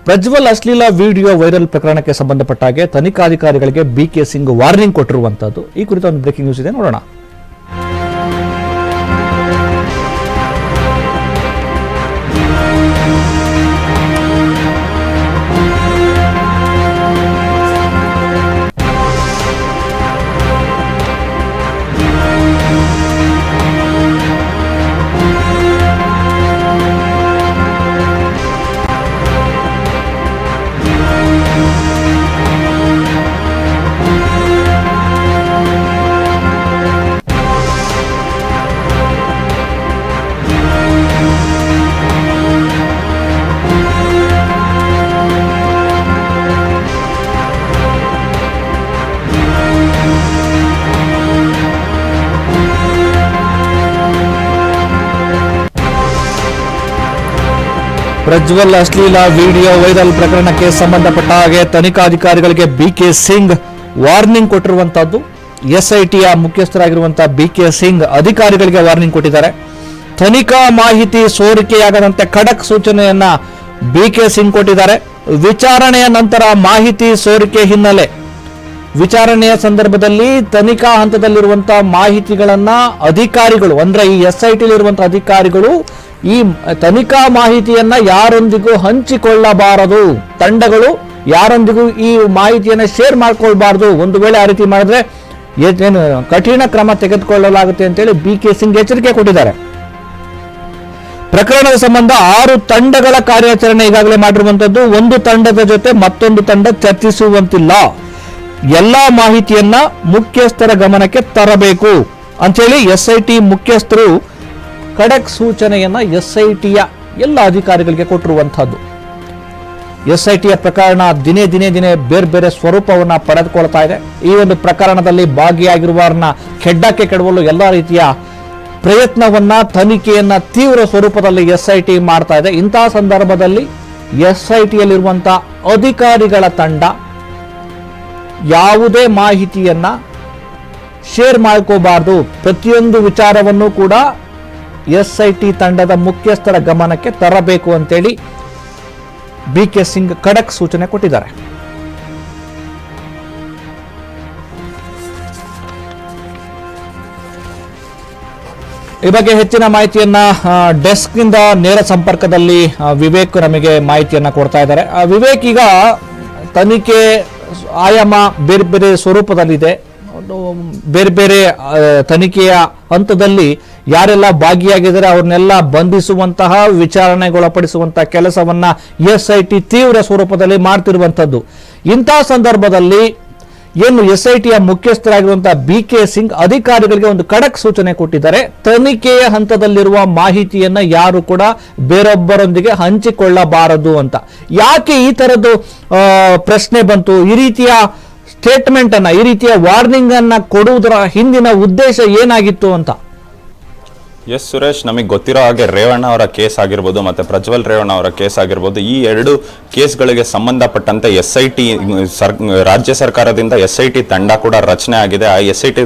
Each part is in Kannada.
ಪ್ರಜ್ವಲ್ ಅಶ್ಲೀಲ ವಿಡಿಯೋ ವೈರಲ್ ಪ್ರಕರಣಕ್ಕೆ ಸಂಬಂಧಪಟ್ಟ ಹಾಗೆ ತನಿಖಾಧಿಕಾರಿಗಳಿಗೆ ಬಿಕೆ ಸಿಂಗ್ ವಾರ್ನಿಂಗ್ ಕೊಟ್ಟಿರುವಂತದ್ದು. ಈ ಕುರಿತ ಒಂದು ಬ್ರೇಕಿಂಗ್ ನ್ಯೂಸ್ ಇದೆ, ನೋಡೋಣ. ಪ್ರಜ್ವಲ್ ಅಶ್ಲೀಲ ವಿಡಿಯೋ ವೈರಲ್ ಪ್ರಕರಣಕ್ಕೆ ಸಂಬಂಧಪಟ್ಟ ಹಾಗೆ ತನಿಖಾಧಿಕಾರಿಗಳಿಗೆ ಬಿಕೆ ಸಿಂಗ್ ವಾರ್ನಿಂಗ್ ಕೊಟ್ಟಿರುವಂತದ್ದು. ಎಸ್ಐಟಿಯ ಮುಖ್ಯಸ್ಥರಾಗಿರುವಂತಹ ಬಿಕೆ ಸಿಂಗ್ ಅಧಿಕಾರಿಗಳಿಗೆ ವಾರ್ನಿಂಗ್ ಕೊಟ್ಟಿದ್ದಾರೆ. ತನಿಖಾ ಮಾಹಿತಿ ಸೋರಿಕೆಯಾಗದಂತೆ ಖಡಕ್ ಸೂಚನೆಯನ್ನ ಬಿಕೆ ಸಿಂಗ್ ಕೊಟ್ಟಿದ್ದಾರೆ. ವಿಚಾರಣೆಯ ನಂತರ ಮಾಹಿತಿ ಸೋರಿಕೆ ಹಿನ್ನೆಲೆ ವಿಚಾರಣೆಯ ಸಂದರ್ಭದಲ್ಲಿ ತನಿಖಾ ಹಂತದಲ್ಲಿರುವಂತಹ ಮಾಹಿತಿಗಳನ್ನ ಅಧಿಕಾರಿಗಳು ಅಂದ್ರೆ ಈ ಎಸ್ಐಟಿಲಿರುವಂತಹ ಅಧಿಕಾರಿಗಳು ಈ ತನಿಖಾ ಮಾಹಿತಿಯನ್ನ ಯಾರೊಂದಿಗೂ ಹಂಚಿಕೊಳ್ಳಬಾರದು. ತಂಡಗಳು ಯಾರೊಂದಿಗೂ ಈ ಮಾಹಿತಿಯನ್ನ ಶೇರ್ ಮಾಡ್ಕೊಳ್ಬಾರದು. ಒಂದು ವೇಳೆ ಆ ರೀತಿ ಮಾಡಿದ್ರೆ ಏನು ಕಠಿಣ ಕ್ರಮ ತೆಗೆದುಕೊಳ್ಳಲಾಗುತ್ತೆ ಅಂತೇಳಿ ಬಿಕೆ ಸಿಂಗ್ ಎಚ್ಚರಿಕೆ ಕೊಟ್ಟಿದ್ದಾರೆ. ಪ್ರಕರಣದ ಸಂಬಂಧ 6 ತಂಡಗಳ ಕಾರ್ಯಾಚರಣೆ ಈಗಾಗಲೇ ಮಾಡಿರುವಂತದ್ದು. ಒಂದು ತಂಡದ ಜೊತೆ ಮತ್ತೊಂದು ತಂಡ ಚರ್ಚಿಸುವಂತಿಲ್ಲ. ಎಲ್ಲಾ ಮಾಹಿತಿಯನ್ನ ಮುಖ್ಯಸ್ಥರ ಗಮನಕ್ಕೆ ತರಬೇಕು ಅಂತೇಳಿ ಎಸ್ಐಟಿ ಮುಖ್ಯಸ್ಥರು ಖಡಕ್ ಸೂಚನೆಯನ್ನ ಎಸ್ಐಟಿಯ ಎಲ್ಲ ಅಧಿಕಾರಿಗಳಿಗೆ ಕೊಟ್ಟಿರುವಂತಹದ್ದು. ಎಸ್ಐಟಿಯ ಪ್ರಕರಣ ದಿನೇ ಬೇರೆ ಬೇರೆ ಸ್ವರೂಪವನ್ನ ಪಡೆದುಕೊಳ್ತಾ ಇದೆ. ಈ ಒಂದು ಪ್ರಕರಣದಲ್ಲಿ ಭಾಗಿಯಾಗಿರುವವರನ್ನ ಕೆಡ್ಡಕ್ಕೆ ಕೆಡವಲು ಎಲ್ಲ ರೀತಿಯ ಪ್ರಯತ್ನವನ್ನ ತನಿಖೆಯನ್ನ ತೀವ್ರ ಸ್ವರೂಪದಲ್ಲಿ ಎಸ್ಐಟಿ ಮಾಡ್ತಾ ಇದೆ. ಇಂತಹ ಸಂದರ್ಭದಲ್ಲಿ ಎಸ್ಐಟಿಯಲ್ಲಿರುವಂತಹ ಅಧಿಕಾರಿಗಳ ತಂಡ ಯಾವುದೇ ಮಾಹಿತಿಯನ್ನ ಶೇರ್ ಮಾಡ್ಕೋಬಾರ್ದು. ಪ್ರತಿಯೊಂದು ವಿಚಾರವನ್ನು ಕೂಡ ಎಸ್ಐಟಿ ತಂಡದ ಮುಖ್ಯಸ್ಥರ ಗಮನಕ್ಕೆ ತರಬೇಕು ಅಂತೇಳಿ ಬಿಕೆ ಸಿಂಗ್ ಖಡಕ್ ಸೂಚನೆ ಕೊಟ್ಟಿದ್ದಾರೆ. ಈ ಬಗ್ಗೆ ಹೆಚ್ಚಿನ ಮಾಹಿತಿಯನ್ನ ಡೆಸ್ಕ್ ನಿಂದ ನೇರ ಸಂಪರ್ಕದಲ್ಲಿ ವಿವೇಕ್ ನಮಗೆ ಮಾಹಿತಿಯನ್ನ ಕೊಡ್ತಾ ಇದ್ದಾರೆ. ವಿವೇಕ್, ಈಗ ತನಿಖೆ ಆಯಾಮ ಬೇರೆ ಬೇರೆ ಸ್ವರೂಪದಲ್ಲಿದೆ. ಬೇರೆ ಬೇರೆ ತನಿಖೆಯ ಹಂತದಲ್ಲಿ ಯಾರೆಲ್ಲ ಭಾಗಿಯಾಗಿದ್ದಾರೆ ಅವ್ರನ್ನೆಲ್ಲ ಬಂಧಿಸುವಂತಹ ವಿಚಾರಣೆಗೊಳಪಡಿಸುವಂತಹ ಕೆಲಸವನ್ನ ಎಸ್ಐಟಿ ತೀವ್ರ ಸ್ವರೂಪದಲ್ಲಿ ಮಾಡ್ತಿರುವಂತದ್ದು. ಇಂತಹ ಸಂದರ್ಭದಲ್ಲಿ ಏನು ಎಸ್ಐಟಿಯ ಮುಖ್ಯಸ್ಥರಾಗಿರುವಂತಹ ಬಿಕೆ ಸಿಂಗ್ ಅಧಿಕಾರಿಗಳಿಗೆ ಒಂದು ಖಡಕ್ ಸೂಚನೆ ಕೊಟ್ಟಿದ್ದಾರೆ. ತನಿಖೆಯ ಹಂತದಲ್ಲಿರುವ ಮಾಹಿತಿಯನ್ನ ಯಾರು ಕೂಡ ಬೇರೊಬ್ಬರೊಂದಿಗೆ ಹಂಚಿಕೊಳ್ಳಬಾರದು ಅಂತ. ಯಾಕೆ ಈ ತರದ್ದು ಪ್ರಶ್ನೆ ಬಂತು? ಈ ರೀತಿಯ ಸ್ಟೇಟ್ಮೆಂಟ್ ಅನ್ನ, ಈ ರೀತಿಯ ವಾರ್ನಿಂಗ್ ಅನ್ನ ಕೊಡುವುದರ ಹಿಂದಿನ ಉದ್ದೇಶ ಏನಾಗಿತ್ತು ಅಂತ? ಎಸ್ ಸುರೇಶ್, ನಮಗೆ ಗೊತ್ತಿರೋ ಹಾಗೆ ರೇವಣ್ಣ ಅವರ ಕೇಸ್ ಆಗಿರ್ಬೋದು ಮತ್ತು ಪ್ರಜ್ವಲ್ ರೇವಣ್ಣ ಅವರ ಕೇಸ್ ಆಗಿರ್ಬೋದು, ಈ 2 ಕೇಸ್ಗಳಿಗೆ ಸಂಬಂಧಪಟ್ಟಂತೆ ಎಸ್ಐಟಿ ರಾಜ್ಯ ಸರ್ಕಾರದಿಂದ ಎಸ್ಐಟಿ ತಂಡ ಕೂಡ ರಚನೆ ಆಗಿದೆ. ಆ ಎಸ್ಐಟಿ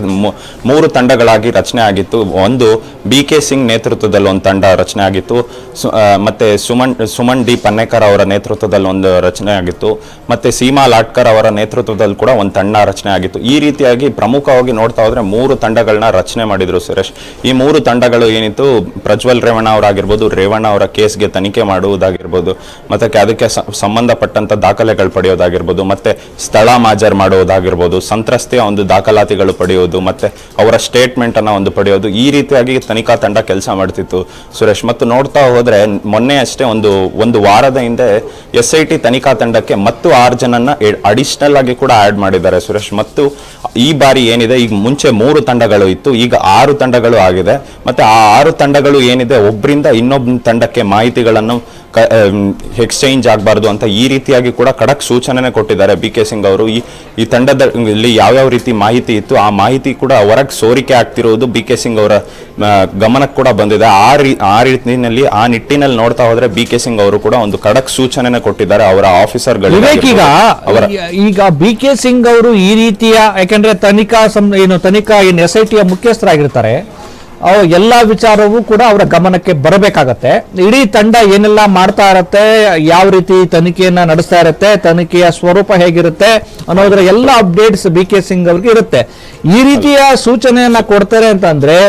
3 ತಂಡಗಳಾಗಿ ರಚನೆ ಆಗಿತ್ತು. ಒಂದು ಬಿಕೆ ಸಿಂಗ್ ನೇತೃತ್ವದಲ್ಲಿ ಒಂದು ತಂಡ ರಚನೆ ಆಗಿತ್ತು, ಮತ್ತೆ ಸುಮನ್ ಡಿ ಪನ್ನೇಕರ್ ಅವರ ನೇತೃತ್ವದಲ್ಲಿ ಒಂದು ರಚನೆ ಆಗಿತ್ತು, ಮತ್ತೆ ಸೀಮಾ ಲಾಟ್ಕರ್ ಅವರ ನೇತೃತ್ವದಲ್ಲಿ ಕೂಡ ಒಂದು ತಂಡ ರಚನೆ ಆಗಿತ್ತು. ಈ ರೀತಿಯಾಗಿ ಪ್ರಮುಖವಾಗಿ ನೋಡ್ತಾ ಹೋದ್ರೆ 3 ತಂಡಗಳನ್ನ ರಚನೆ ಮಾಡಿದ್ರು ಸುರೇಶ್. ಈ 3 ತಂಡಗಳು ಏನಿತ್ತು, ಪ್ರಜ್ವಲ್ ರೇವಣ್ಣ ಅವರಾಗಿರ್ಬೋದು, ರೇವಣ್ಣ ಅವರ ಕೇಸ್ಗೆ ತನಿಖೆ ಮಾಡುವುದಾಗಿರ್ಬೋದು, ಮತ್ತೆ ಅದಕ್ಕೆ ಸಂಬಂಧಪಟ್ಟಂತ ದಾಖಲೆಗಳು ಪಡೆಯೋದಾಗಿರ್ಬೋದು, ಮತ್ತೆ ಸ್ಥಳ ಮಾಜರ್ ಮಾಡುವುದಾಗಿರ್ಬೋದು, ಸಂತ್ರಸ್ತೆಯ ಒಂದು ದಾಖಲಾತಿಗಳು ಪಡೆಯೋದು, ಮತ್ತೆ ಅವರ ಸ್ಟೇಟ್ಮೆಂಟ್ ಅನ್ನ ಒಂದು ಪಡೆಯೋದು, ಈ ರೀತಿಯಾಗಿ ತನಿಖಾ ತಂಡ ಕೆಲಸ ಮಾಡ್ತಿತ್ತು ಸುರೇಶ್. ಮತ್ತು ನೋಡ್ತಾ ಹೋದ್ರೆ ಮೊನ್ನೆ ಅಷ್ಟೇ ಒಂದು ವಾರದ ಹಿಂದೆ ಎಸ್ಐಟಿ ತನಿಖಾ ತಂಡಕ್ಕೆ ಮತ್ತು 6 ಜನನ್ನ ಅಡಿಷನಲ್ ಆಗಿ ಕೂಡ ಆಡ್ ಮಾಡಿದ್ದಾರೆ ಸುರೇಶ್. ಮತ್ತು ಈ ಬಾರಿ ಏನಿದೆ, ಈಗ ಮುಂಚೆ 3 ತಂಡಗಳು ಇತ್ತು, ಈಗ 6 ತಂಡಗಳು ಆಗಿದೆ. ಮತ್ತೆ ಆ 6 ತಂಡಗಳು ಏನಿದೆ, ಒಬ್ಬರಿಂದ ಇನ್ನೊಬ್ಬ ತಂಡಕ್ಕೆ ಮಾಹಿತಿಗಳನ್ನು ಎಕ್ಸ್ಚೇಂಜ್ ಆಗಬಾರ್ದು ಅಂತ ಈ ರೀತಿಯಾಗಿ ಕೂಡ ಖಡಕ್ ಸೂಚನೆ ಕೊಟ್ಟಿದ್ದಾರೆ ಬಿಕೆ ಸಿಂಗ್ ಅವರು. ಈ ತಂಡದಲ್ಲಿ ಯಾವ್ಯಾವ ರೀತಿ ಮಾಹಿತಿ ಇತ್ತು ಆ ಮಾಹಿತಿ ಕೂಡ ಹೊರಗೆ ಸೋರಿಕೆ ಆಗ್ತಿರೋದು ಬಿಕೆ ಸಿಂಗ್ ಅವರ ಗಮನಕ್ಕೆ ಕೂಡ ಬಂದಿದೆ. ಆ ನಿಟ್ಟಿನಲ್ಲಿ ನೋಡ್ತಾ ಹೋದ್ರೆ ಬಿಕೆ ಸಿಂಗ್ ಅವರು ಕೂಡ ಒಂದು ಖಡಕ್ ಸೂಚನೆ ಕೊಟ್ಟಿದ್ದಾರೆ ಅವರ ಆಫೀಸರ್ಗಳಿಗೆ. ಈಗ ಬಿಕೆ ಸಿಂಗ್ ಅವರು ಈ ರೀತಿಯ, ಯಾಕಂದ್ರೆ ತನಿಖಾ ಎಸ್ಐಟಿಯ ಮುಖ್ಯಸ್ಥರಾಗಿರ್ತಾರೆ, ಎಲ್ಲ ವಿಚಾರವೂ ಕೂಡ ಅವರ ಗಮನಕ್ಕೆ ಬರಬೇಕಾಗತ್ತೆ. ಇಡೀ ತಂಡ ಏನೆಲ್ಲ ಮಾಡ್ತಾ ಇರತ್ತೆ, ಯಾವ ರೀತಿ ತನಿಖೆಯನ್ನ ನಡೆಸ್ತಾ ಇರತ್ತೆ, ತನಿಖೆಯ ಸ್ವರೂಪ ಹೇಗಿರುತ್ತೆ ಅನ್ನೋದರ ಎಲ್ಲ ಅಪ್ಡೇಟ್ಸ್ BK ಸಿಂಗ್ ಅವ್ರಿಗೆ ಇರುತ್ತೆ. ಈ ರೀತಿಯ ಸೂಚನೆಯನ್ನ ಕೊಡ್ತಾರೆ ಅಂತಂದ್ರೆ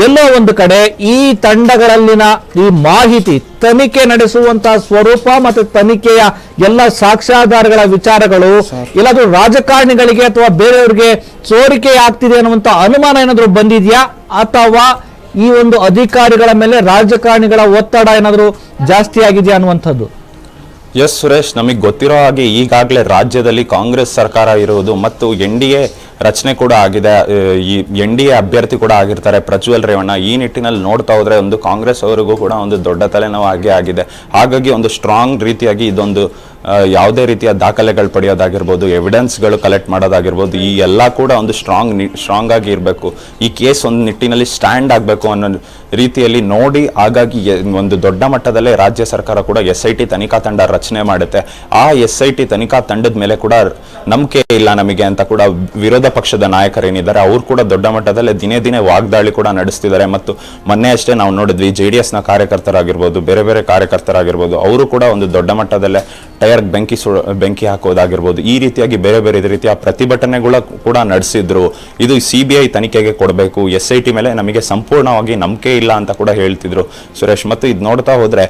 ಎಲ್ಲೋ ಒಂದು ಕಡೆ ಈ ತಂಡಗಳಲ್ಲಿನ ಈ ಮಾಹಿತಿ, ತನಿಖೆ ನಡೆಸುವಂತಹ ಸ್ವರೂಪ ಮತ್ತು ತನಿಖೆಯ ಎಲ್ಲ ಸಾಕ್ಷ್ಯಾಧಾರಗಳ ವಿಚಾರಗಳು ಎಲ್ಲಾದ್ರೂ ರಾಜಕಾರಣಿಗಳಿಗೆ ಅಥವಾ ಬೇರೆಯವರಿಗೆ ಸೋರಿಕೆ ಆಗ್ತಿದೆ ಅನ್ನುವಂತ ಅನುಮಾನ ಏನಾದ್ರೂ ಬಂದಿದ್ಯಾ, ಅಥವಾ ಈ ಒಂದು ಅಧಿಕಾರಿಗಳ ಮೇಲೆ ರಾಜಕಾರಣಿಗಳ ಒತ್ತಡ ಏನಾದ್ರೂ ಜಾಸ್ತಿ ಆಗಿದೆಯಾ ಅನ್ನುವಂಥದ್ದು? ಎಸ್ ಸುರೇಶ್, ನಮಗೆ ಗೊತ್ತಿರೋ ಹಾಗೆ ಈಗಾಗಲೇ ರಾಜ್ಯದಲ್ಲಿ ಕಾಂಗ್ರೆಸ್ ಸರ್ಕಾರ ಇರುವುದು ಮತ್ತು NDA ರಚನೆ ಕೂಡ ಆಗಿದೆ. ಈ NDA ಅಭ್ಯರ್ಥಿ ಕೂಡ ಆಗಿರ್ತಾರೆ ಪ್ರಜ್ವಲ್ ರೇವಣ್ಣ. ಈ ನಿಟ್ಟಿನಲ್ಲಿ ನೋಡ್ತಾ ಹೋದ್ರೆ ಒಂದು ಕಾಂಗ್ರೆಸ್ ಅವರಿಗೂ ಕೂಡ ಒಂದು ದೊಡ್ಡ ತಲೆನೋವು ಆಗಿದೆ. ಹಾಗಾಗಿ ಒಂದು ಸ್ಟ್ರಾಂಗ್ ರೀತಿಯಾಗಿ ಇದೊಂದು ಯಾವುದೇ ರೀತಿಯ ದಾಖಲೆಗಳು ಪಡೆಯೋದಾಗಿರ್ಬೋದು, ಎವಿಡೆನ್ಸ್ಗಳು ಕಲೆಕ್ಟ್ ಮಾಡೋದಾಗಿರ್ಬೋದು, ಈ ಎಲ್ಲ ಕೂಡ ಒಂದು ಸ್ಟ್ರಾಂಗ್ ಆಗಿ ಇರಬೇಕು. ಈ ಕೇಸ್ ಒಂದು ನಿಟ್ಟಿನಲ್ಲಿ ಸ್ಟ್ಯಾಂಡ್ ಆಗಬೇಕು ಅನ್ನೋ ರೀತಿಯಲ್ಲಿ ನೋಡಿ, ಹಾಗಾಗಿ ಒಂದು ದೊಡ್ಡ ಮಟ್ಟದಲ್ಲೇ ರಾಜ್ಯ ಸರ್ಕಾರ ಕೂಡ SIT ತನಿಖಾ ತಂಡ ರಚನೆ ಮಾಡುತ್ತೆ. ಆ SIT ತನಿಖಾ ತಂಡದ ಮೇಲೆ ಕೂಡ ನಂಬಿಕೆ ಇಲ್ಲ ನಮಗೆ ಅಂತ ಕೂಡ ವಿರೋಧ ಪಕ್ಷದ ನಾಯಕರೇನಿದ್ದಾರೆ ಅವ್ರು ಕೂಡ ದೊಡ್ಡ ಮಟ್ಟದಲ್ಲೇ ದಿನೇ ವಾಗ್ದಾಳಿ ಕೂಡ ನಡೆಸ್ತಿದ್ದಾರೆ. ಮತ್ತು ಮೊನ್ನೆ ಅಷ್ಟೇ ನಾವು ನೋಡಿದ್ವಿ JDS ನ ಕಾರ್ಯಕರ್ತರಾಗಿರ್ಬೋದು, ಬೇರೆ ಬೇರೆ ಕಾರ್ಯಕರ್ತರಾಗಿರ್ಬೋದು, ಅವರು ಕೂಡ ಒಂದು ದೊಡ್ಡ ಮಟ್ಟದಲ್ಲೇ ಟೈರ್ ಬೆಂಕಿ ಹಾಕೋದಾಗಿರ್ಬೋದು, ಈ ರೀತಿಯಾಗಿ ಬೇರೆ ಬೇರೆ ರೀತಿಯ ಪ್ರತಿಭಟನೆಗಳ ಕೂಡ ನಡೆಸಿದ್ರು. ಇದು CBI ತನಿಖೆಗೆ ಕೊಡಬೇಕು, SIT ಮೇಲೆ ನಮಗೆ ಸಂಪೂರ್ಣವಾಗಿ ನಂಬಿಕೆ ಇಲ್ಲ ಅಂತ ಕೂಡ ಹೇಳ್ತಿದ್ರು ಸುರೇಶ್. ಮತ್ತು ಇದು ನೋಡ್ತಾ ಹೋದ್ರೆ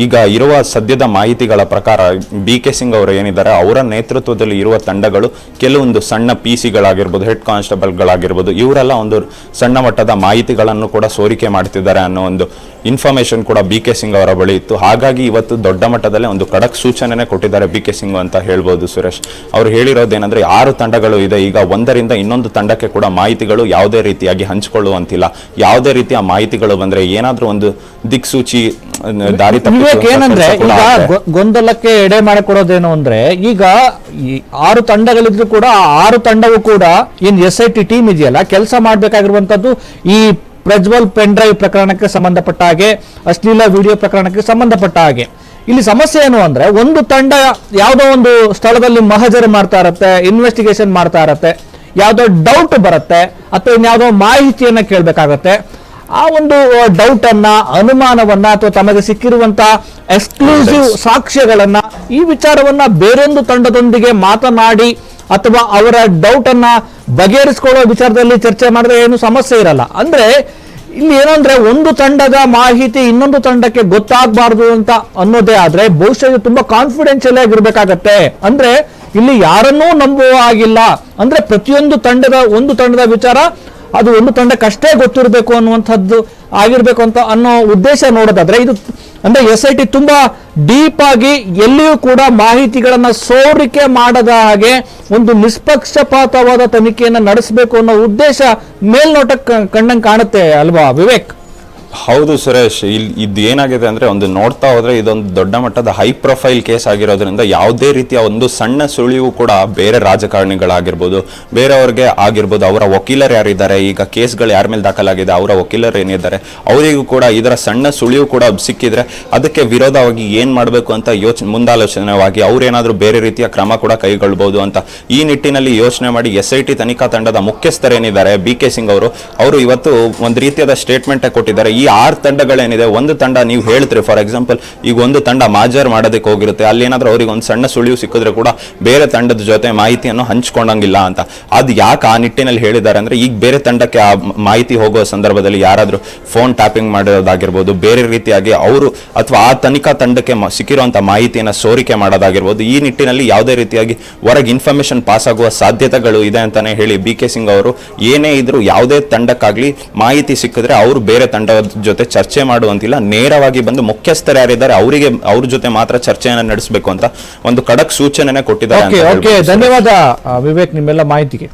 ಈಗ ಇರುವ ಸದ್ಯದ ಮಾಹಿತಿಗಳ ಪ್ರಕಾರ BK ಸಿಂಗ್ ಅವರು ಏನಿದ್ದಾರೆ ಅವರ ನೇತೃತ್ವದಲ್ಲಿ ಇರುವ ತಂಡಗಳು ಕೆಲವೊಂದು ಸಣ್ಣ PC-ಗಳಾಗಿರ್ಬೋದು, ಹೆಡ್ ಕಾನ್ಸ್ಟೇಬಲ್ಗಳಾಗಿರ್ಬೋದು, ಇವರೆಲ್ಲ ಒಂದು ಸಣ್ಣ ಮಟ್ಟದ ಮಾಹಿತಿಗಳನ್ನು ಕೂಡ ಸೋರಿಕೆ ಮಾಡ್ತಿದ್ದಾರೆ ಅನ್ನೋ ಒಂದು ಇನ್ಫಾರ್ಮೇಶನ್ ಕೂಡ BK ಸಿಂಗ್ ಅವರ ಬಳಿ ಇತ್ತು. ಹಾಗಾಗಿ ಇವತ್ತು ದೊಡ್ಡ ಮಟ್ಟದಲ್ಲೇ ಒಂದು ಖಡಕ್ ಸೂಚನೆ ಕೊಟ್ಟಿದ್ದಾರೆ BK ಸಿಂಗ್ ಅಂತ ಹೇಳ್ಬೋದು ಸುರೇಶ್. ಅವ್ರು ಹೇಳಿರೋದೇನಂದ್ರೆ 6 ತಂಡಗಳು ಇದೆ, ಈಗ ಒಂದರಿಂದ ಇನ್ನೊಂದು ತಂಡಕ್ಕೆ ಕೂಡ ಮಾಹಿತಿಗಳು ಯಾವುದೇ ರೀತಿಯಾಗಿ ಹಂಚಿಕೊಳ್ಳುವಂತಿಲ್ಲ. ಯಾವುದೇ ರೀತಿಯ ಮಾಹಿತಿಗಳು ಬಂದ್ರೆ ಏನಾದ್ರೂ ಒಂದು ದಿಕ್ಸೂಚಿ ದಾರಿ ಏನಂದ್ರೆ ಈಗ ಗೊಂದಲಕ್ಕೆ ಎಡೆ ಮಾಡಿಕೊಡೋದೇನು ಅಂದ್ರೆ, ಈಗ ಈ 6 ತಂಡಗಳಿದ್ರು ಕೂಡ ಆ 6 ತಂಡವೂ ಕೂಡ ಏನ್ SIT ಟೀಮ್ ಇದೆಯಲ್ಲ ಕೆಲಸ ಮಾಡ್ಬೇಕಾಗಿರುವಂತದ್ದು ಈ ಪ್ರಜ್ವಲ್ ಪೆನ್ ಡ್ರೈವ್ ಪ್ರಕರಣಕ್ಕೆ ಸಂಬಂಧಪಟ್ಟ ಹಾಗೆ, ಅಶ್ಲೀಲ ವಿಡಿಯೋ ಪ್ರಕರಣಕ್ಕೆ ಸಂಬಂಧಪಟ್ಟ ಹಾಗೆ. ಇಲ್ಲಿ ಸಮಸ್ಯೆ ಏನು ಅಂದ್ರೆ, ಒಂದು ತಂಡ ಯಾವುದೋ ಒಂದು ಸ್ಥಳದಲ್ಲಿ ಮಹಜರು ಮಾಡ್ತಾ ಇರತ್ತೆ, ಇನ್ವೆಸ್ಟಿಗೇಷನ್ ಮಾಡ್ತಾ ಇರತ್ತೆ, ಯಾವುದೋ ಡೌಟ್ ಬರುತ್ತೆ ಅಥವಾ ಇನ್ಯಾವುದೋ ಮಾಹಿತಿಯನ್ನ ಕೇಳಬೇಕಾಗತ್ತೆ. ಆ ಒಂದು ಡೌಟ್ ಅನ್ನ, ಅನುಮಾನವನ್ನ ಅಥವಾ ತಮಗೆ ಸಿಕ್ಕಿರುವಂತಹ ಎಕ್ಸ್ಕ್ಲೂಸಿವ್ ಸಾಕ್ಷ್ಯಗಳನ್ನ, ಈ ವಿಚಾರವನ್ನ ಬೇರೊಂದು ತಂಡದೊಂದಿಗೆ ಮಾತನಾಡಿ ಅಥವಾ ಅವರ ಡೌಟ್ ಅನ್ನ ಬಗೆಹರಿಸಿಕೊಳ್ಳುವ ವಿಚಾರದಲ್ಲಿ ಚರ್ಚೆ ಮಾಡಿದ್ರೆ ಏನು ಸಮಸ್ಯೆ ಇರಲ್ಲ. ಅಂದ್ರೆ ಇಲ್ಲಿ ಏನಂದ್ರೆ, ಒಂದು ತಂಡದ ಮಾಹಿತಿ ಇನ್ನೊಂದು ತಂಡಕ್ಕೆ ಗೊತ್ತಾಗಬಾರ್ದು ಅಂತ ಅನ್ನೋದೇ ಆದ್ರೆ ಬಹುಶಃ ತುಂಬಾ ಕಾನ್ಫಿಡೆನ್ಷಿಯಲ್ ಆಗಿರ್ಬೇಕಾಗತ್ತೆ. ಅಂದ್ರೆ ಇಲ್ಲಿ ಯಾರನ್ನೂ ನಂಬುವ ಆಗಿಲ್ಲ. ಅಂದ್ರೆ ಪ್ರತಿಯೊಂದು ಒಂದು ತಂಡದ ವಿಚಾರ ಅದು ಒಂದು ತಂಡಕ್ಕಷ್ಟೇ ಗೊತ್ತಿರಬೇಕು ಅನ್ನುವಂಥದ್ದು ಆಗಿರ್ಬೇಕು ಅಂತ ಅನ್ನೋ ಉದ್ದೇಶ ನೋಡೋದಾದ್ರೆ, ಇದು ಅಂದ್ರೆ SIT ತುಂಬಾ ಡೀಪ್ ಆಗಿ ಎಲ್ಲಿಯೂ ಕೂಡ ಮಾಹಿತಿಗಳನ್ನ ಸೋರಿಕೆ ಮಾಡದ ಹಾಗೆ ಒಂದು ನಿಷ್ಪಕ್ಷಪಾತವಾದ ತನಿಖೆಯನ್ನ ನಡೆಸಬೇಕು ಅನ್ನೋ ಉದ್ದೇಶ ಮೇಲ್ನೋಟಕ್ಕೆ ಕಣ್ಣಂಗೆ ಕಾಣುತ್ತೆ ಅಲ್ವಾ ವಿವೇಕ್? ಹೌದು ಸುರೇಶ್, ಇದು ಏನಾಗಿದೆ ಅಂದ್ರೆ, ಒಂದು ನೋಡ್ತಾ ಹೋದ್ರೆ ಇದೊಂದು ದೊಡ್ಡ ಮಟ್ಟದ ಹೈ ಪ್ರೊಫೈಲ್ ಕೇಸ್ ಆಗಿರೋದ್ರಿಂದ ಯಾವುದೇ ರೀತಿಯ ಒಂದು ಸಣ್ಣ ಸುಳಿವು ಕೂಡ ಬೇರೆ ರಾಜಕಾರಣಿಗಳಾಗಿರ್ಬೋದು, ಬೇರೆಯವ್ರಿಗೆ ಆಗಿರ್ಬೋದು, ಅವರ ವಕೀಲರು ಯಾರಿದ್ದಾರೆ, ಈಗ ಕೇಸ್ಗಳು ಯಾರ ಮೇಲೆ ದಾಖಲಾಗಿದೆ ಅವರ ವಕೀಲರು ಏನಿದ್ದಾರೆ ಅವರಿಗೂ ಕೂಡ ಇದರ ಸಣ್ಣ ಸುಳಿವು ಕೂಡ ಸಿಕ್ಕಿದ್ರೆ ಅದಕ್ಕೆ ವಿರೋಧವಾಗಿ ಏನ್ ಮಾಡಬೇಕು ಅಂತ ಮುಂದಾಲೋಚನೆವಾಗಿ ಅವ್ರೇನಾದ್ರೂ ಬೇರೆ ರೀತಿಯ ಕ್ರಮ ಕೂಡ ಕೈಗೊಳ್ಬಹುದು ಅಂತ ಈ ನಿಟ್ಟಿನಲ್ಲಿ ಯೋಚನೆ ಮಾಡಿ SIT ತನಿಖಾ ತಂಡದ ಮುಖ್ಯಸ್ಥರೇನಿದ್ದಾರೆ BK ಸಿಂಗ್ ಅವರು ಇವತ್ತು ಒಂದು ರೀತಿಯಾದ ಸ್ಟೇಟ್ಮೆಂಟ್ ಕೊಟ್ಟಿದ್ದಾರೆ. ಈ 6 ತಂಡಗಳೇನಿದೆ, ಒಂದು ತಂಡ ನೀವು ಹೇಳ್ತೀರಿ ಫಾರ್ ಎಕ್ಸಾಂಪಲ್ ಈಗ ಒಂದು ತಂಡ ಮಾಜರ್ ಮಾಡೋದಕ್ಕೆ ಹೋಗಿರುತ್ತೆ, ಅಲ್ಲಿ ಏನಾದ್ರೂ ಅವ್ರಿಗೆ ಒಂದು ಸಣ್ಣ ಸುಳಿವು ಸಿಕ್ಕಿದ್ರೆ ಕೂಡ ಬೇರೆ ತಂಡದ ಜೊತೆ ಮಾಹಿತಿಯನ್ನು ಹಂಚ್ಕೊಂಡಂಗಿಲ್ಲ ಅಂತ. ಅದು ಯಾಕೆ ಆ ನಿಟ್ಟಿನಲ್ಲಿ ಹೇಳಿದ್ದಾರೆ ಅಂದ್ರೆ, ಈಗ ಬೇರೆ ತಂಡಕ್ಕೆ ಆ ಮಾಹಿತಿ ಹೋಗುವ ಸಂದರ್ಭದಲ್ಲಿ ಯಾರಾದ್ರೂ ಫೋನ್ ಟ್ಯಾಪಿಂಗ್ ಮಾಡೋದಾಗಿರ್ಬೋದು, ಬೇರೆ ರೀತಿಯಾಗಿ ಅವರು ಅಥವಾ ಆ ತನಿಖಾ ತಂಡಕ್ಕೆ ಸಿಕ್ಕಿರುವಂತಹ ಮಾಹಿತಿಯನ್ನು ಸೋರಿಕೆ ಮಾಡೋದಾಗಿರ್ಬೋದು, ಈ ನಿಟ್ಟಿನಲ್ಲಿ ಯಾವುದೇ ರೀತಿಯಾಗಿ ಹೊರಗೆ ಇನ್ಫಾರ್ಮೇಶನ್ ಪಾಸ್ ಆಗುವ ಸಾಧ್ಯತೆಗಳು ಇದೆ ಅಂತಾನೆ ಹೇಳಿ BK ಸಿಂಗ್ ಅವರು ಏನೇ ಇದ್ರು ಯಾವುದೇ ತಂಡಕ್ಕಾಗ್ಲಿ ಮಾಹಿತಿ ಸಿಕ್ಕಿದ್ರೆ ಅವರು ಬೇರೆ ತಂಡದ ಜೊತೆ ಚರ್ಚೆ ಮಾಡುವಂತಿಲ್ಲ, ನೇರವಾಗಿ ಬಂದು ಮುಖ್ಯಸ್ಥರು ಯಾರಿದ್ದಾರೆ ಅವ್ರ ಜೊತೆ ಮಾತ್ರ ಚರ್ಚೆಯನ್ನು ನಡೆಸಬೇಕು ಅಂತ ಒಂದು ಖಡಕ್ ಸೂಚನೆ ಕೊಟ್ಟಿದ್ದಾರೆ. ಧನ್ಯವಾದ ವಿವೇಕ್ ನಿಮ್ಮೆಲ್ಲ ಮಾಹಿತಿಗೆ.